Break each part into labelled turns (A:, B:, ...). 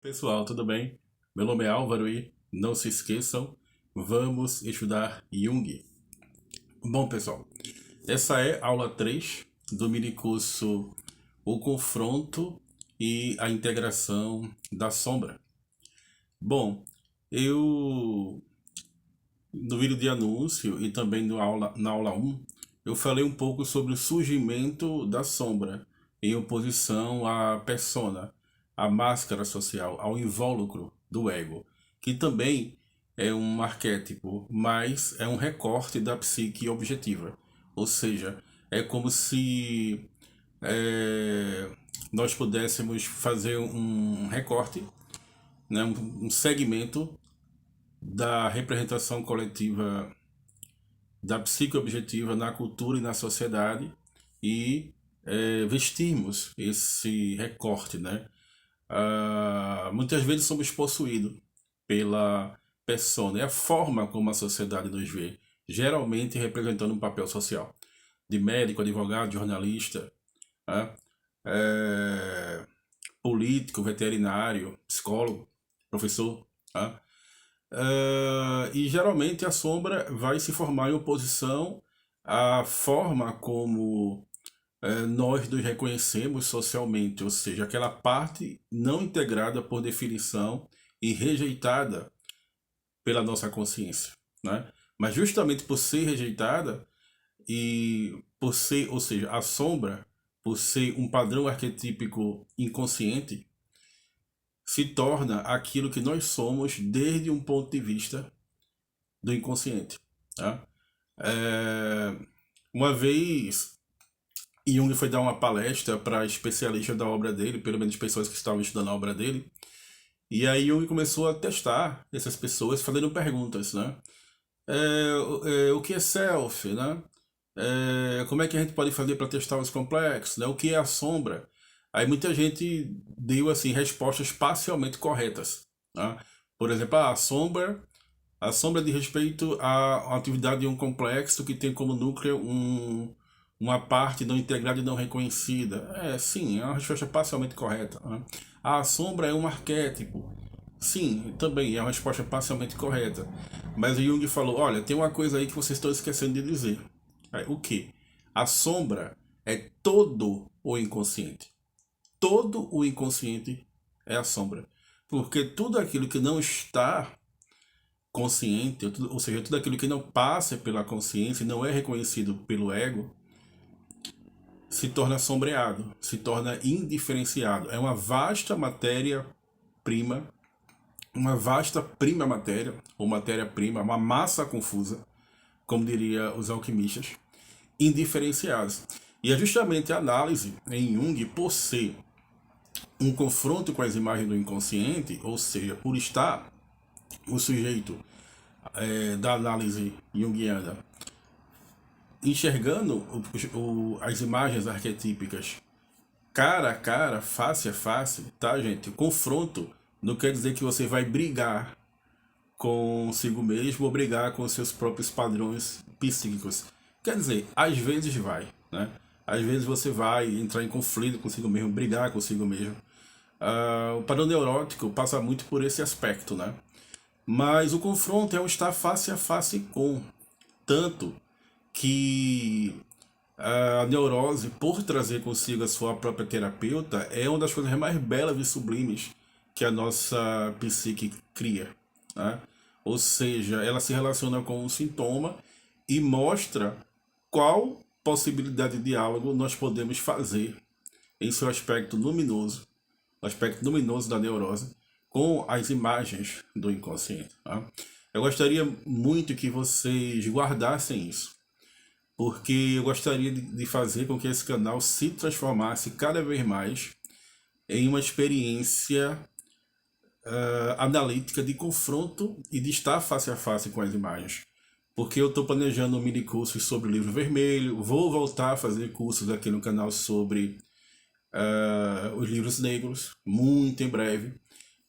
A: Pessoal, tudo bem? Meu nome é Álvaro e não se esqueçam, vamos estudar Jung. Bom, pessoal, essa é a aula 3 do minicurso O Confronto e a Integração da Sombra. Bom, eu no vídeo de anúncio e também na aula 1, eu falei um pouco sobre o surgimento da sombra em oposição à persona, à máscara social, ao invólucro do ego, que também é um arquétipo, mas é um recorte da psique objetiva. Ou seja, é como se é, nós pudéssemos fazer um recorte, né, um segmento da representação coletiva da psique objetiva na cultura e na sociedade e vestirmos esse recorte, né? Muitas vezes somos possuídos pela persona, é a forma como a sociedade nos vê, geralmente representando um papel social, de médico, advogado, jornalista, né? É, político, veterinário, psicólogo, professor, né? E geralmente a sombra vai se formar em oposição à forma como nós nos reconhecemos socialmente, ou seja, aquela parte não integrada por definição e rejeitada pela nossa consciência, né? Mas justamente por ser rejeitada e por ser, ou seja, a sombra, por ser um padrão arquetípico inconsciente, se torna aquilo que nós somos desde um ponto de vista do inconsciente. Tá? É, uma vez, Jung foi dar uma palestra para especialistas da obra dele, pelo menos pessoas que estavam estudando a obra dele, e aí Jung começou a testar essas pessoas fazendo perguntas, né? O que é self, né? Como é que a gente pode fazer para testar os complexos, né? O que é a sombra? Aí muita gente deu assim respostas parcialmente corretas, né? Por exemplo, a sombra de respeito à atividade de um complexo que tem como núcleo uma parte não integrada e não reconhecida. Sim, é uma resposta parcialmente correta, né? A sombra é um arquétipo. Sim, também é uma resposta parcialmente correta. Mas o Jung falou, olha, tem uma coisa aí que vocês estão esquecendo de dizer. O que? A sombra é todo o inconsciente. Todo o inconsciente é a sombra. Porque tudo aquilo que não está consciente, ou seja, tudo aquilo que não passa pela consciência e não é reconhecido pelo ego, se torna sombreado, se torna indiferenciado. É uma vasta matéria-prima, uma vasta prima matéria, ou matéria-prima, uma massa confusa, como diria os alquimistas, indiferenciados. E é justamente a análise em Jung, por ser um confronto com as imagens do inconsciente, ou seja, por estar o sujeito da análise junguiana enxergando as imagens arquetípicas cara a cara, face a face, tá, gente? O confronto não quer dizer que você vai brigar consigo mesmo ou brigar com seus próprios padrões psíquicos. Quer dizer, às vezes vai, né? Às vezes você vai entrar em conflito consigo mesmo, brigar consigo mesmo. O padrão neurótico passa muito por esse aspecto, né? Mas o confronto é um estar face a face com. Tanto que a neurose, por trazer consigo a sua própria terapeuta, é uma das coisas mais belas e sublimes que a nossa psique cria, né? Ou seja, ela se relaciona com um sintoma e mostra qual possibilidade de diálogo nós podemos fazer em seu aspecto luminoso, o aspecto luminoso da neurose, com as imagens do inconsciente. Tá? Eu gostaria muito que vocês guardassem isso, porque eu gostaria de fazer com que esse canal se transformasse cada vez mais em uma experiência analítica de confronto e de estar face a face com as imagens. Porque eu estou planejando um mini curso sobre o livro vermelho, vou voltar a fazer cursos aqui no canal sobre os livros negros, muito em breve,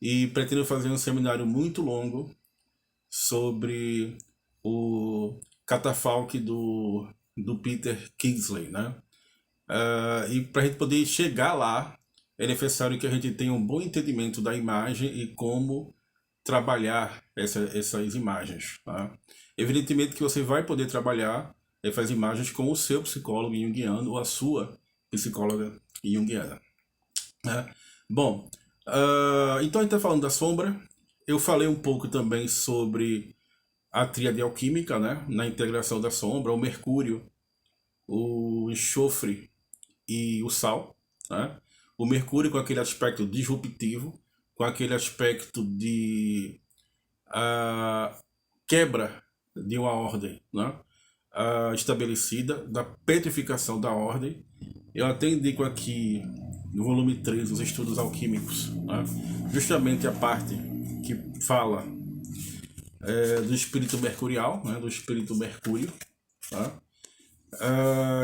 A: e pretendo fazer um seminário muito longo sobre o catafalque do Peter Kingsley, né? E para a gente poder chegar lá é necessário que a gente tenha um bom entendimento da imagem e como trabalhar essas imagens. Tá? Evidentemente que você vai poder trabalhar essas imagens com o seu psicólogo junguiano ou a sua psicóloga junguiana. Né? Bom, então a gente está falando da sombra. Eu falei um pouco também sobre a tríade alquímica, né? Na integração da sombra, o mercúrio, o enxofre e o sal. Né? O mercúrio com aquele aspecto disruptivo, com aquele aspecto de quebra de uma ordem, né? Estabelecida, da petrificação da ordem. Eu até indico aqui no volume 3, os estudos alquímicos, né? Justamente a parte que fala do espírito mercurial, né? Do espírito mercúrio, tá?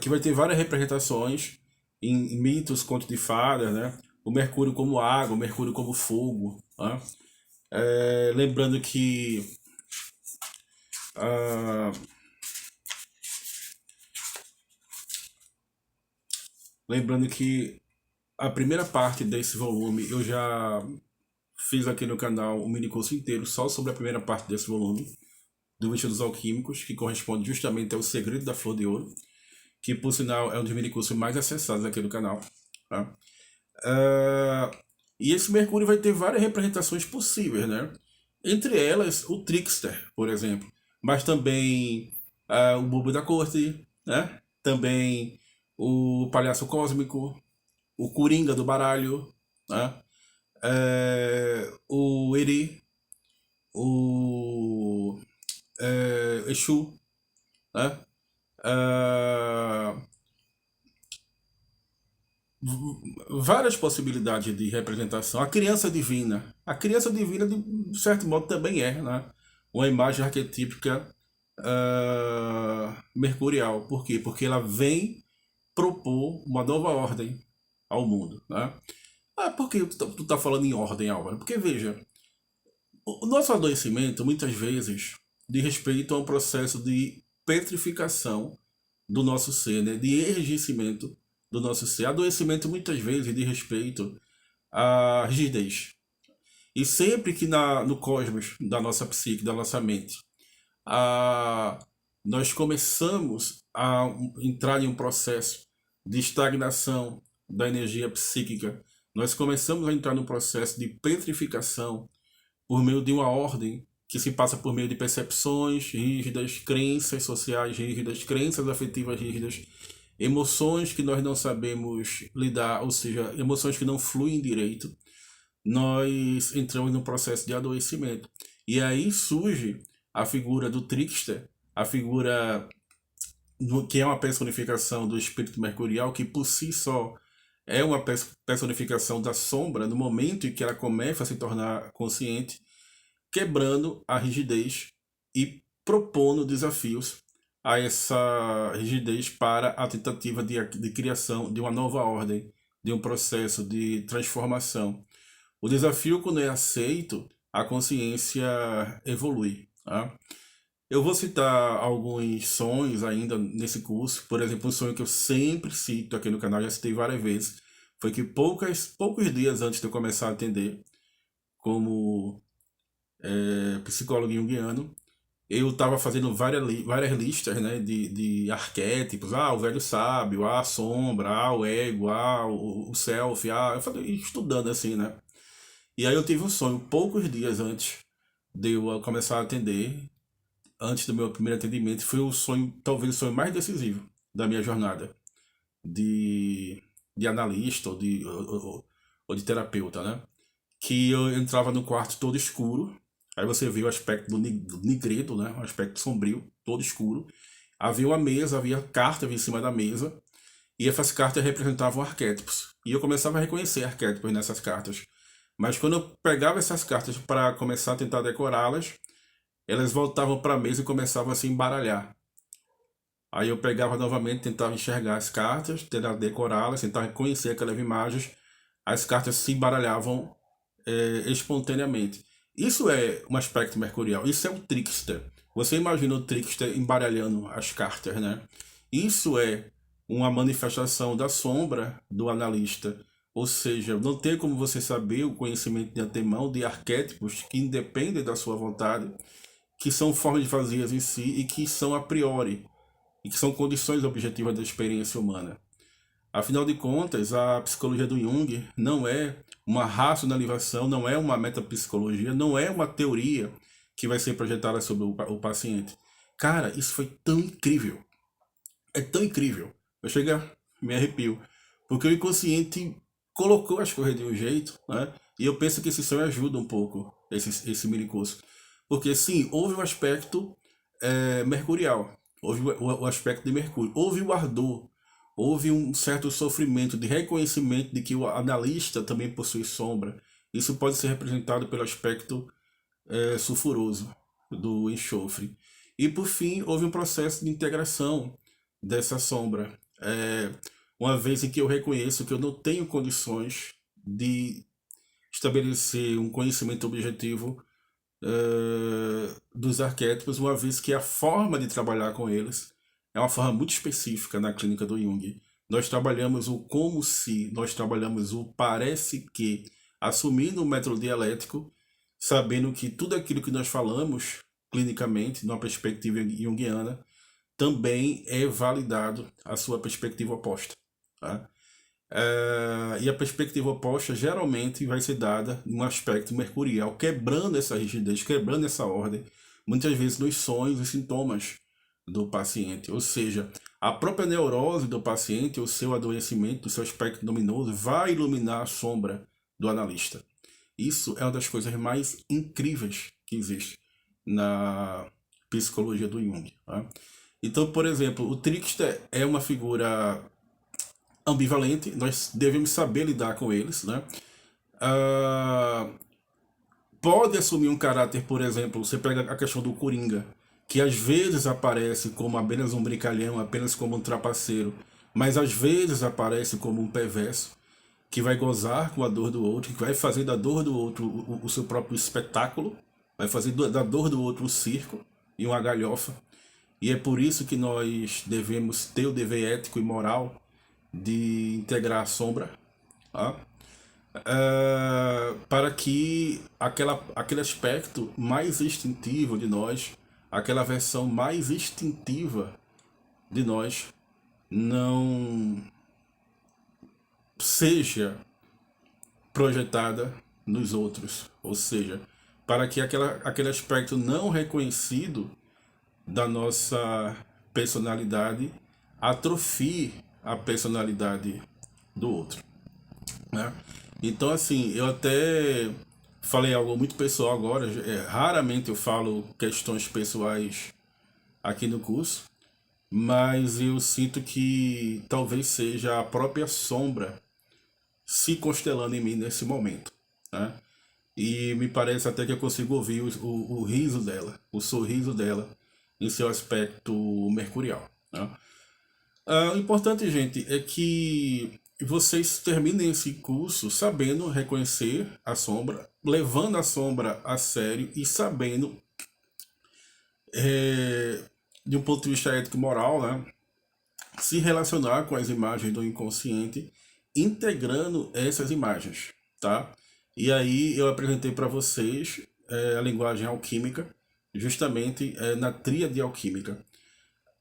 A: Que vai ter várias representações em mitos, contos de fadas, né? O mercúrio como água, o mercúrio como fogo, tá? Lembrando que a primeira parte desse volume eu já fiz aqui no canal um mini curso inteiro só sobre a primeira parte desse volume, do Estudos Alquímicos, que corresponde justamente ao Segredo da Flor de Ouro, que por sinal é um dos mini cursos mais acessados aqui do canal. Tá? E esse Mercúrio vai ter várias representações possíveis, né? Entre elas, o Trickster, por exemplo. Mas também o Bobo da Corte, né? Também o Palhaço Cósmico, o Coringa do baralho, né? O Eri, o Exu, né? Várias possibilidades de representação. A criança divina. A criança divina, de certo modo, também é, né? Uma imagem arquetípica mercurial. Por quê? Porque ela vem propor uma nova ordem ao mundo. Né? Por que tu tá falando em ordem, Álvaro? Porque, veja, o nosso adoecimento, muitas vezes, diz respeito a um processo de petrificação do nosso ser, né? De enrijecimento do nosso ser. Adoecimento, muitas vezes, diz respeito à rigidez. E sempre que no cosmos da nossa psique, da nossa mente, nós começamos a entrar em um processo de estagnação da energia psíquica, nós começamos a entrar num processo de petrificação por meio de uma ordem que se passa por meio de percepções rígidas, crenças sociais rígidas, crenças afetivas rígidas, emoções que nós não sabemos lidar, ou seja, emoções que não fluem direito. Nós entramos num processo de adoecimento. E aí surge a figura do trickster, a figura que é uma personificação do espírito mercurial, que por si só é uma personificação da sombra no momento em que ela começa a se tornar consciente, quebrando a rigidez e propondo desafios a essa rigidez para a tentativa de criação de uma nova ordem, de um processo de transformação. O desafio, quando é aceito, a consciência evolui. Tá? Eu vou citar alguns sonhos ainda nesse curso. Por exemplo, um sonho que eu sempre cito aqui no canal, já citei várias vezes, foi que poucos dias antes de eu começar a atender como psicólogo junguiano, eu estava fazendo várias listas, né, de arquétipos. O velho sábio, a sombra, o ego, o self. Eu falei, estudando assim, né? E aí eu tive um sonho poucos dias antes de eu começar a atender, antes do meu primeiro atendimento. Foi o sonho, talvez o sonho mais decisivo da minha jornada de analista ou de terapeuta, né? Que eu entrava no quarto todo escuro. Aí você vê o aspecto do nigredo, né? Um aspecto sombrio, todo escuro. Havia uma mesa, havia cartas em cima da mesa. E essas cartas representavam arquétipos. E eu começava a reconhecer arquétipos nessas cartas. Mas quando eu pegava essas cartas para começar a tentar decorá-las, elas voltavam para a mesa e começavam a se embaralhar. Aí eu pegava novamente, tentava enxergar as cartas, tentava decorá-las, tentava reconhecer aquelas imagens. As cartas se embaralhavam espontaneamente. Isso é um aspecto mercurial, isso é o trickster. Você imagina o trickster embaralhando as cartas, né? Isso é uma manifestação da sombra do analista, Ou seja, não tem como você saber o conhecimento de antemão de arquétipos que independem da sua vontade, que são formas de fazer em si e que são a priori, e que são condições objetivas da experiência humana. Afinal de contas, a psicologia do Jung não é uma racionalização, não é uma metapsicologia, não é uma teoria que vai ser projetada sobre o paciente. Cara, isso foi tão incrível. É tão incrível. Eu chego a me arrepio. Porque o inconsciente colocou as coisas de um jeito, né? E eu penso que esse sonho ajuda um pouco, esse mini curso. Porque sim, houve um aspecto mercurial. Houve o aspecto de Mercúrio. Houve o ardor. Houve um certo sofrimento de reconhecimento de que o analista também possui sombra. Isso pode ser representado pelo aspecto sulfuroso do enxofre. E por fim, houve um processo de integração dessa sombra. Uma vez em que eu reconheço que eu não tenho condições de estabelecer um conhecimento objetivo dos arquétipos, uma vez que a forma de trabalhar com eles é uma forma muito específica na clínica do Jung. Nós trabalhamos o como se, nós trabalhamos o parece que, assumindo o método dialético, sabendo que tudo aquilo que nós falamos clinicamente, numa perspectiva junguiana, também é validado a sua perspectiva oposta. Tá? E a perspectiva oposta geralmente vai ser dada num aspecto mercurial, quebrando essa rigidez, quebrando essa ordem, muitas vezes nos sonhos e sintomas do paciente. Ou seja, a própria neurose do paciente, o seu adoecimento, o seu aspecto luminoso, vai iluminar a sombra do analista. Isso é uma das coisas mais incríveis que existe na psicologia do Jung. Tá? Então, por exemplo, o trickster é uma figura ambivalente, nós devemos saber lidar com eles, né? Ah, pode assumir um caráter, por exemplo, você pega a questão do Coringa, que às vezes aparece como apenas um brincalhão, apenas como um trapaceiro, mas às vezes aparece como um perverso, que vai gozar com a dor do outro, que vai fazer da dor do outro o seu próprio espetáculo, vai fazer da dor do outro um circo e uma galhofa. E é por isso que nós devemos ter o dever ético e moral de integrar a sombra, tá? Para que aquele aspecto mais instintivo de nós, aquela versão mais instintiva de nós, não seja projetada nos outros. Ou seja, para que aquele aspecto não reconhecido da nossa personalidade atrofie a personalidade do outro, né? Então, assim, eu até falei algo muito pessoal agora, raramente eu falo questões pessoais aqui no curso, mas eu sinto que talvez seja a própria sombra se constelando em mim nesse momento, né? E me parece até que eu consigo ouvir o riso dela, o sorriso dela em seu aspecto mercurial, né? O importante, gente, é que vocês terminem esse curso sabendo reconhecer a sombra, levando a sombra a sério e sabendo, de um ponto de vista ético-moral, né, se relacionar com as imagens do inconsciente, integrando essas imagens, tá? E aí eu apresentei para vocês a linguagem alquímica, justamente na tríade alquímica.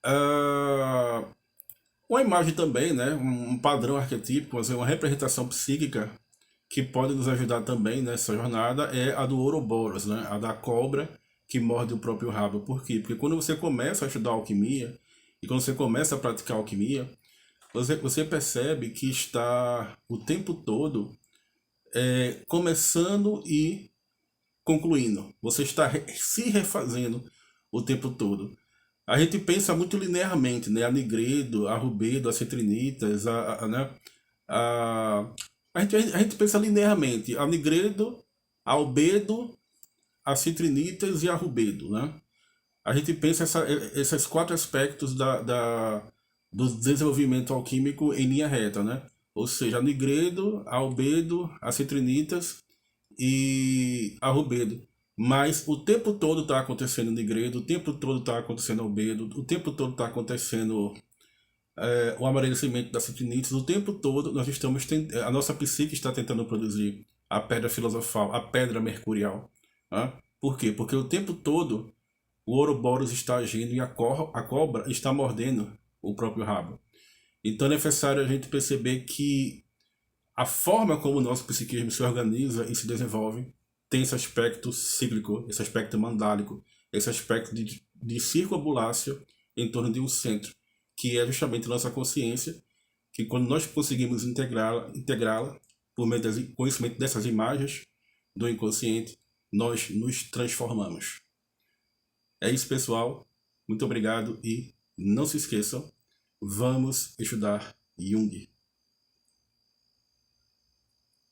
A: Ah, uma imagem também, né, um padrão arquetípico, uma representação psíquica que pode nos ajudar também nessa jornada é a do Ouroboros, né, a da cobra que morde o próprio rabo. Por quê? Porque quando você começa a estudar alquimia e quando você começa a praticar alquimia, você percebe que está o tempo todo começando e concluindo. Você está se refazendo o tempo todo. A gente pensa muito linearmente, né? A Nigredo, a Rubedo, a Citrinitas, né? a, a gente pensa linearmente. A Nigredo, a Albedo, a Citrinitas e a Rubedo, né? A gente pensa esses quatro aspectos do desenvolvimento alquímico em linha reta, né? Ou seja, a Nigredo, a Albedo, a Citrinitas e a Rubedo. Mas o tempo todo está acontecendo Nigredo, o tempo todo está acontecendo Albedo, o tempo todo está acontecendo o amadurecimento das tendinites, o tempo todo nós estamos a nossa psique está tentando produzir a pedra filosofal, a pedra mercurial. Né? Por quê? Porque o tempo todo o Ouroboros está agindo e a cobra está mordendo o próprio rabo. Então é necessário a gente perceber que a forma como o nosso psiquismo se organiza e se desenvolve tem esse aspecto cíclico, esse aspecto mandálico, esse aspecto de circunambulácia em torno de um centro, que é justamente a nossa consciência, que quando nós conseguimos integrá-la por meio do conhecimento dessas imagens do inconsciente, nós nos transformamos. É isso, pessoal. Muito obrigado e não se esqueçam, vamos estudar Jung.